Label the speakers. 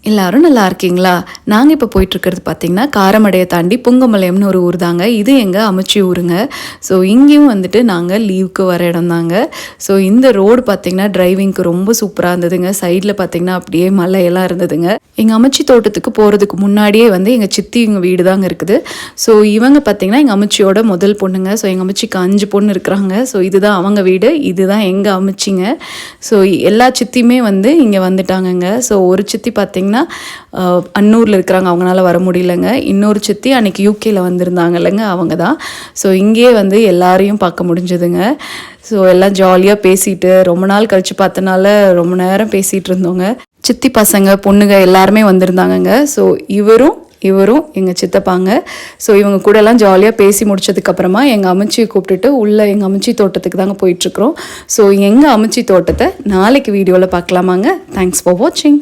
Speaker 1: எல்லாரும் நல்லா இருக்கீங்களா? நாங்கள் இப்போ போயிட்டுருக்கிறது பார்த்திங்கன்னா காரமடையை தாண்டி புங்கமலையம்னு ஒரு ஊர் தாங்க. இது எங்கள் அமுச்சி ஊருங்க. ஸோ இங்கேயும் வந்துட்டு நாங்கள் லீவுக்கு வர இடம் தாங்க. ஸோ இந்த ரோடு பார்த்திங்கன்னா டிரைவிங்க்கு ரொம்ப சூப்பராக இருந்ததுங்க. சைடில் பார்த்திங்கன்னா அப்படியே மலையெல்லாம் இருந்ததுங்க. எங்கள் அமுச்சி தோட்டத்துக்கு போகிறதுக்கு முன்னாடியே வந்து எங்கள் சித்தி எங்கள் வீடு தாங்க இருக்குது. ஸோ இவங்க பார்த்திங்கன்னா எங்கள் அமுச்சியோட முதல் பொண்ணுங்க. ஸோ எங்கள் அமுச்சிக்கு 5 பொண்ணு இருக்கிறாங்க. ஸோ இதுதான் அவங்க வீடு, இதுதான் எங்கள் அமுச்சிங்க. ஸோ எல்லா சித்தியுமே வந்து இங்கே வந்துட்டாங்கங்க. ஸோ ஒரு சித்தி பார்த்திங்கன்னா அன்னூரில் இருக்கிறாங்க, அவங்களால வர முடியலங்க. இன்னொரு சித்தி அன்றைக்கி யூகேயில் வந்திருந்தாங்க இல்லைங்க, அவங்க தான். ஸோ இங்கேயே வந்து எல்லாரையும் பார்க்க முடிஞ்சதுங்க. ஸோ எல்லாம் ஜாலியாக பேசிட்டு ரொம்ப நாள் கழித்து பார்த்தனால ரொம்ப நேரம் பேசிகிட்டு இருந்தோங்க. சித்தி பசங்க பொண்ணுங்க எல்லாருமே வந்திருந்தாங்கங்க. ஸோ இவரும் எங்கள் சித்தப்பாங்க. ஸோ இவங்க கூட எல்லாம் ஜாலியாக பேசி முடிச்சதுக்கப்புறமா எங்கள் அமுச்சியை கூப்பிட்டுட்டு உள்ளே எங்கள் அமுச்சி தோட்டத்துக்கு தாங்க போயிட்டுருக்குறோம். ஸோ எங்கள் அமுச்சி தோட்டத்தை நாளைக்கு வீடியோவில் பார்க்கலாமாங்க. தேங்க்ஸ் ஃபார் வாட்சிங்.